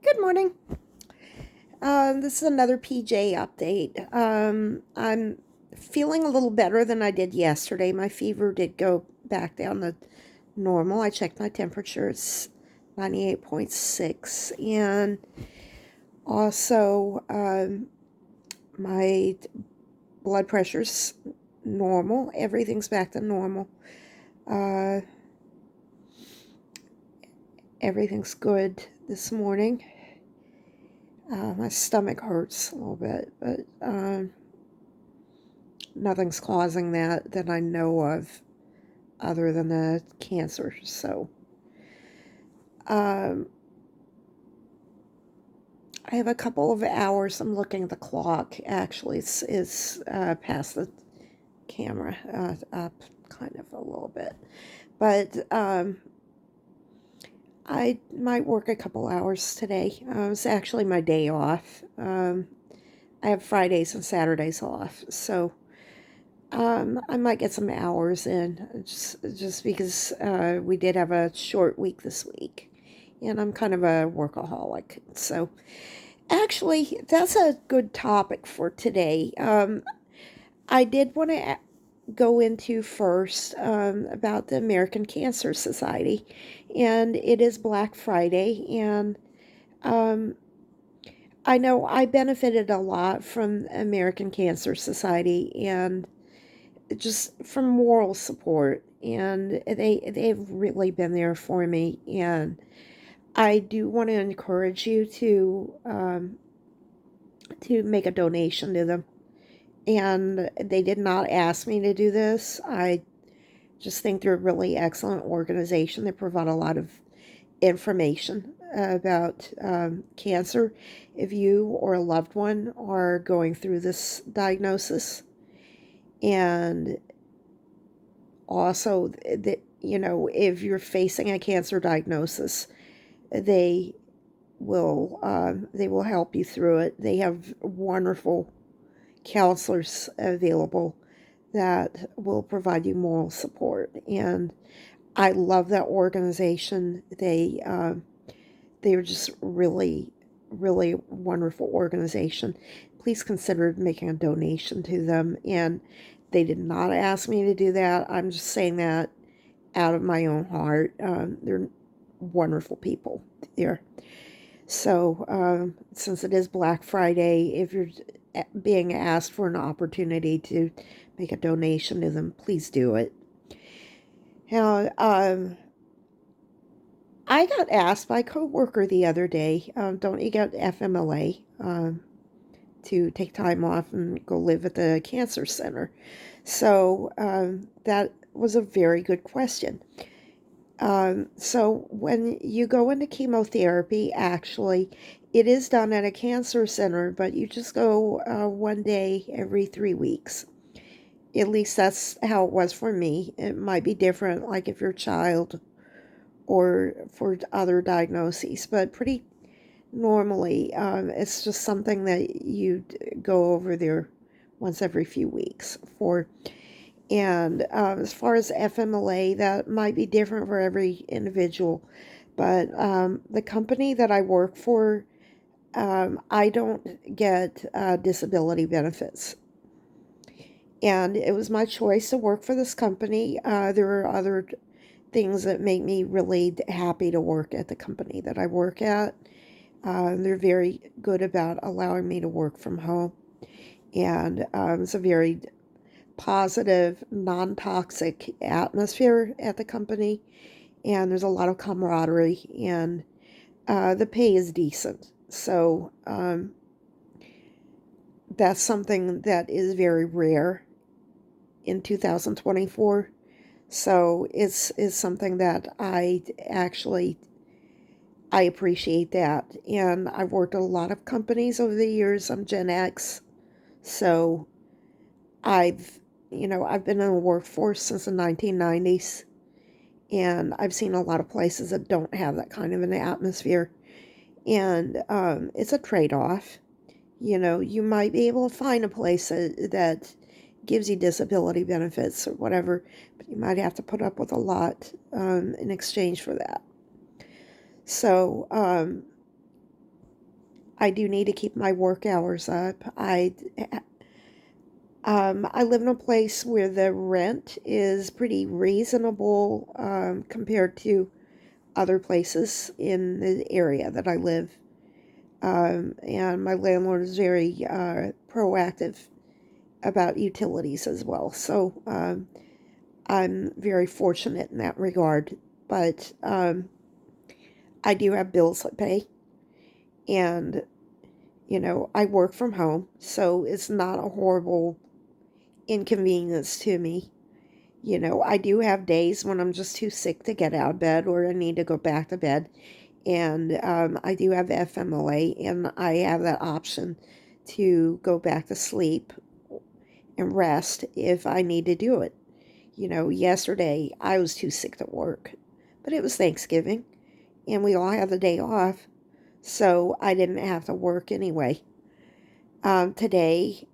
Good morning. This is another PJ update. I'm feeling a little better than I did yesterday. My fever did go back down to normal. I checked my temperature. It's 98.6. And also, my blood pressure's normal. Everything's back to normal. Uh, Everything's good this morning. My stomach hurts a little bit, but nothing's causing that I know of other than the cancer. So um, I have a couple of hours. I'm looking at the clock. Actually, it's past the camera up kind of a little bit, but I might work a couple hours today. It's actually my day off. I have Fridays and Saturdays off, so I might get some hours in just because we did have a short week this week, and I'm kind of a workaholic. So, actually, that's a good topic for today. I did want to go into first about the American Cancer Society, and it is Black Friday, and um, I know I benefited a lot from American Cancer Society and just from moral support, and they've really been there for me. And I do want to encourage you to make a donation to them. And they did not ask me to do this. I just think they're a really excellent organization. They provide a lot of information about cancer if you or a loved one are going through this diagnosis. And also that, if you're facing a cancer diagnosis, they they will help you through it. They have wonderful counselors available that will provide you moral support, and I love that organization. They are just really wonderful organization. Please consider making a donation to them. And they did not ask me to do that. I'm just saying that out of my own heart. They're wonderful people there. So, since it is Black Friday, if you're being asked for an opportunity to make a donation to them, please do it. Now, I got asked by a coworker the other day, don't you get FMLA to take time off and go live at the cancer center? So that was a very good question. So when you go into chemotherapy, actually, it is done at a cancer center, but you just go one day every 3 weeks. At least that's how it was for me. It might be different, like if you're a child or for other diagnoses, but pretty normally it's just something that you go over there once every few weeks for. And as far as FMLA, that might be different for every individual. But the company that I work for, I don't get disability benefits. And it was my choice to work for this company. There are other things that make me really happy to work at the company that I work at. They're very good about allowing me to work from home. And it's a very positive, non-toxic atmosphere at the company, and there's a lot of camaraderie, and the pay is decent. So that's something that is very rare in 2024. So it's something that I appreciate that. And I've worked at a lot of companies over the years. I'm Gen X, so I've I've been in the workforce since the 1990s, and I've seen a lot of places that don't have that kind of an atmosphere. And it's a trade-off. You might be able to find a place that gives you disability benefits or whatever, but you might have to put up with a lot in exchange for that. So I do need to keep my work hours up. I live in a place where the rent is pretty reasonable compared to other places in the area that I live. And my landlord is very proactive about utilities as well. So I'm very fortunate in that regard. But I do have bills to pay, and I work from home, so it's not a horrible inconvenience to me. I do have days when I'm just too sick to get out of bed or I need to go back to bed. And I do have FMLA, and I have that option to go back to sleep and rest if I need to do it. Yesterday I was too sick to work, but it was Thanksgiving and we all had the day off, so I didn't have to work anyway. Today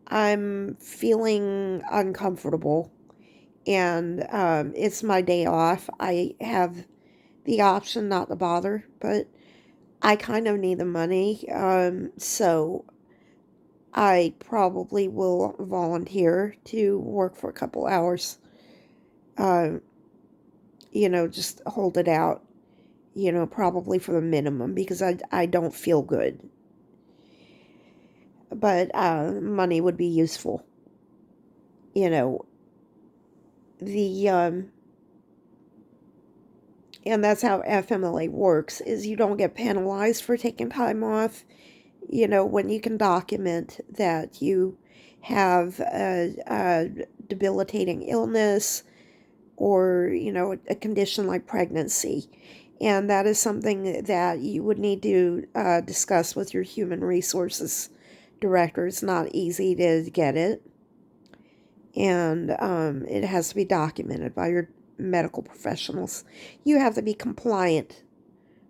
I'm feeling uncomfortable, and it's my day off. I have the option not to bother, but I kind of need the money, so I probably will volunteer to work for a couple hours. Uh, just hold it out, probably for the minimum because I don't feel good. But money would be useful. You know, the and that's how FMLA works, is you don't get penalized for taking time off, when you can document that you have a debilitating illness or, a condition like pregnancy. And that is something that you would need to discuss with your human resources director. It's not easy to get it, and it has to be documented by your medical professionals. You have to be compliant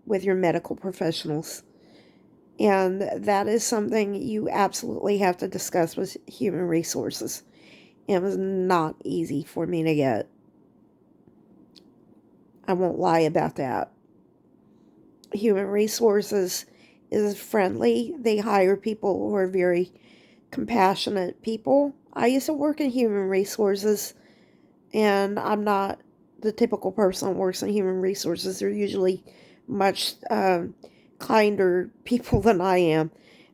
with your medical professionals, and that is something you absolutely have to discuss with human resources. It was not easy for me to get. I won't lie about that. Human resources is friendly. They hire people who are very compassionate people. I used to work in human resources, and I'm not the typical person that works in human resources. They're usually much kinder people than I am.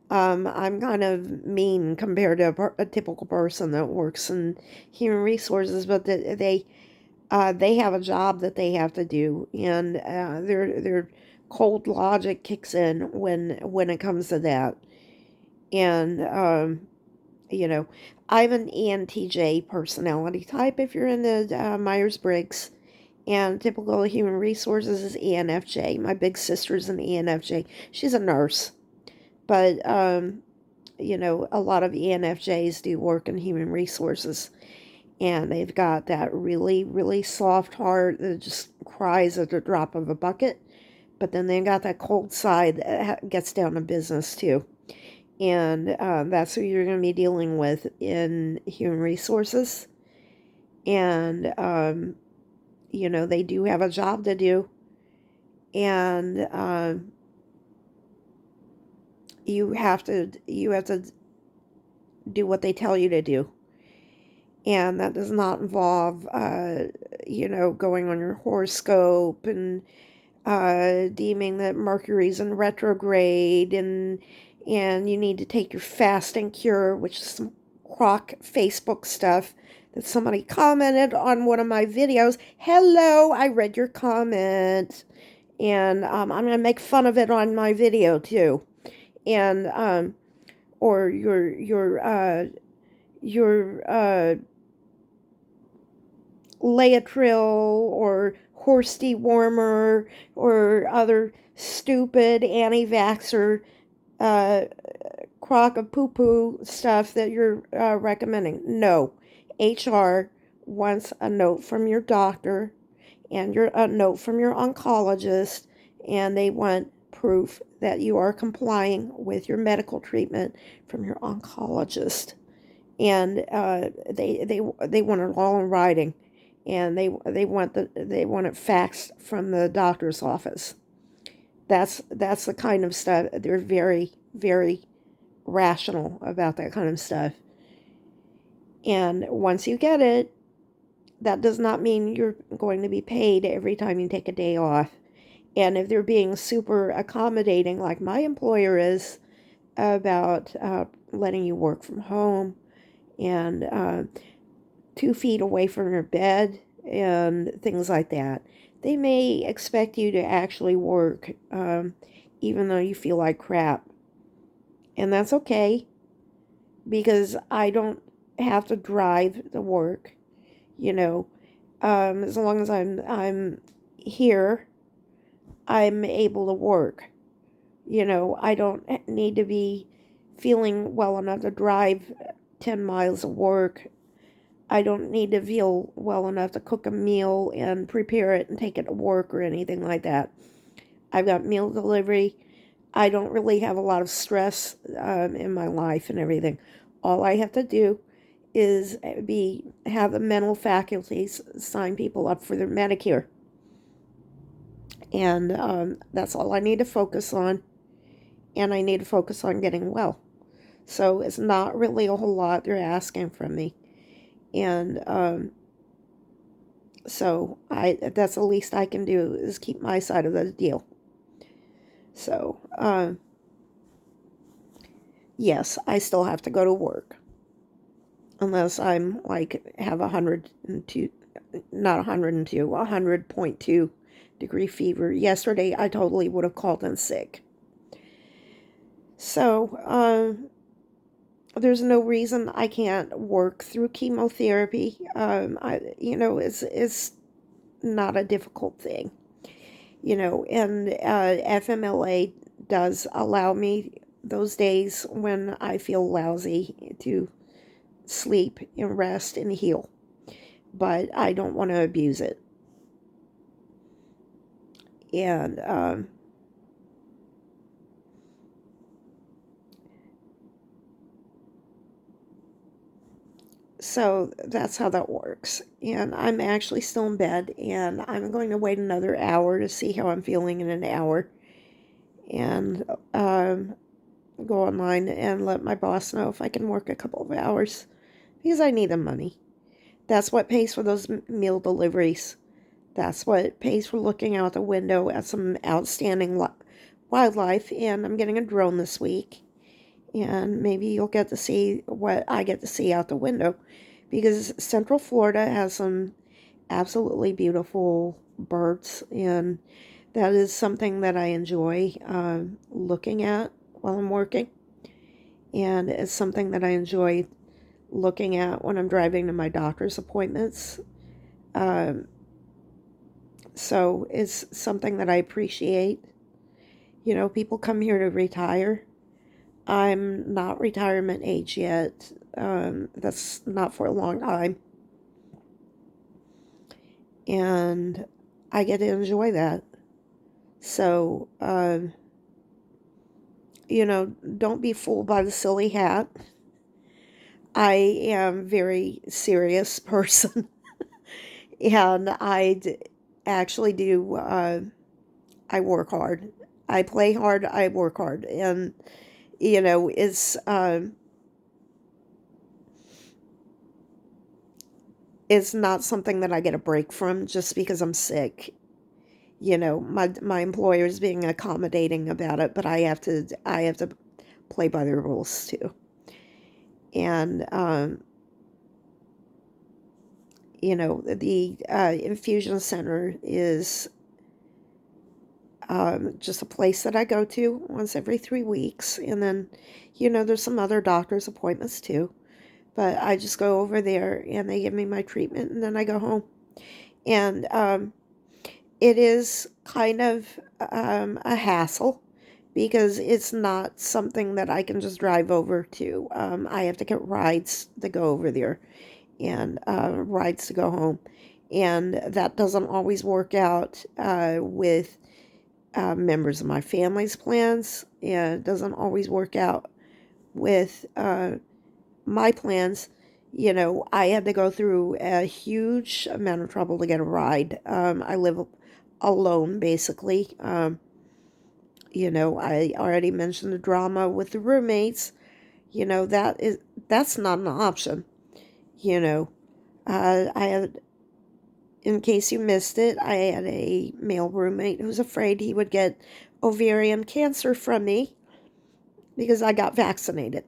I'm kind of mean compared to a typical person that works in human resources, but they have a job that they have to do, and their cold logic kicks in when it comes to that. And you know, I'm an ENTJ personality type. If you're in the Myers-Briggs, and typical human resources is ENFJ. My big sister's an ENFJ. She's a nurse, but a lot of ENFJs do work in human resources, and they've got that really, really soft heart that just cries at the drop of a bucket. But then they got that cold side that gets down to business too. And that's who you're going to be dealing with in human resources. And, they do have a job to do. And you have to do what they tell you to do. And that does not involve, going on your horoscope and deeming that Mercury's in retrograde, and you need to take your fasting cure, which is some crock Facebook stuff that somebody commented on one of my videos. Hello, I read your comment, and I'm going to make fun of it on my video too. And or your Laetril or horse dewormer or other stupid anti-vaxxer uh, crock of poo-poo stuff that you're recommending. No. HR wants a note from your doctor and a note from your oncologist, and they want proof that you are complying with your medical treatment from your oncologist. And they want it all in writing, and they want it faxed from the doctor's office. That's the kind of stuff. They're very, very rational about that kind of stuff. And once you get it, that does not mean you're going to be paid every time you take a day off. And if they're being super accommodating, like my employer is, about letting you work from home and 2 feet away from your bed and things like that, they may expect you to actually work even though you feel like crap. And that's okay because I don't have to drive to work, you know. As long as I'm here, I'm able to work. I don't need to be feeling well enough to drive 10 miles to work. I don't need to feel well enough to cook a meal and prepare it and take it to work or anything like that. I've got meal delivery. I don't really have a lot of stress in my life and everything. All I have to do is have the mental faculties sign people up for their Medicare. And that's all I need to focus on. And I need to focus on getting well. So it's not really a whole lot they're asking from me. And so that's the least I can do is keep my side of the deal. So, yes, I still have to go to work. Unless I'm like have 102, not 102, 100.2 degree fever. Yesterday I totally would have called in sick. So, there's no reason I can't work through chemotherapy. It's not a difficult thing, and FMLA does allow me those days when I feel lousy to sleep and rest and heal, but I don't want to abuse it. And so that's how that works. And I'm actually still in bed, and I'm going to wait another hour to see how I'm feeling in an hour, and go online and let my boss know if I can work a couple of hours because I need the money. That's what pays for those meal deliveries. That's what pays for looking out the window at some outstanding wildlife. And I'm getting a drone this week. And maybe you'll get to see what I get to see out the window. Because Central Florida has some absolutely beautiful birds. And that is something that I enjoy looking at while I'm working. And it's something that I enjoy looking at when I'm driving to my doctor's appointments. Um, so it's something that I appreciate. People come here to retire. I'm not retirement age yet. That's not for a long time. And I get to enjoy that. So, don't be fooled by the silly hat. I am a very serious person. And actually do, I work hard. I play hard, I work hard. And, it's not something that I get a break from just because I'm sick. My employer's being accommodating about it, but I have to play by the rules too. And the infusion center is just a place that I go to once every 3 weeks. And then, there's some other doctor's appointments too. But I just go over there and they give me my treatment and then I go home. And it is kind of a hassle because it's not something that I can just drive over to. I have to get rides to go over there and rides to go home. And that doesn't always work out with members of my family's plans, and it doesn't always work out with my plans. I had to go through a huge amount of trouble to get a ride. I live alone, basically. I already mentioned the drama with the roommates. That's not an option. You know, I had, in case you missed it, I had a male roommate who was afraid he would get ovarian cancer from me because I got vaccinated.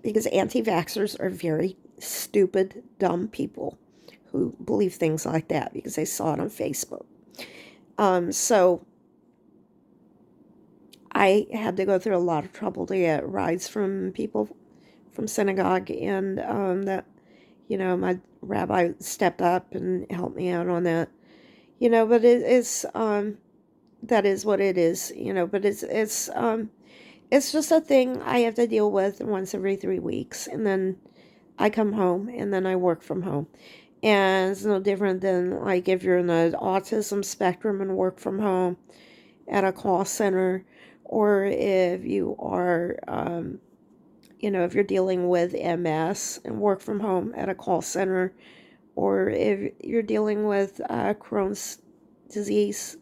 Because anti-vaxxers are very stupid, dumb people who believe things like that because they saw it on Facebook. So I had to go through a lot of trouble to get rides from people from synagogue, and my rabbi stepped up and helped me out on that. But it's that is what it is. But it's just a thing I have to deal with once every 3 weeks, and then I come home, and then I work from home. And it's no different than like if you're in the autism spectrum and work from home at a call center, or if you are, if you're dealing with MS and work from home at a call center, or if you're dealing with Crohn's disease,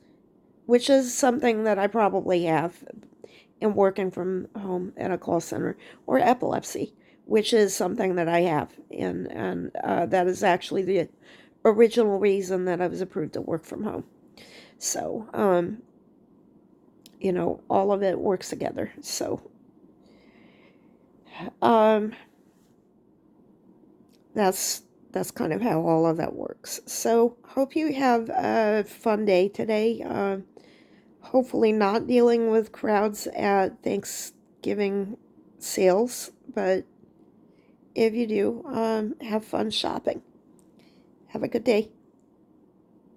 which is something that I probably have in working from home at a call center, or epilepsy, which is something that I have, and that is actually the original reason that I was approved to work from home. So, all of it works together. So, um, that's that's kind of how all of that works. So, hope you have a fun day today. Hopefully, not dealing with crowds at Thanksgiving sales, but if you do, have fun shopping. Have a good day.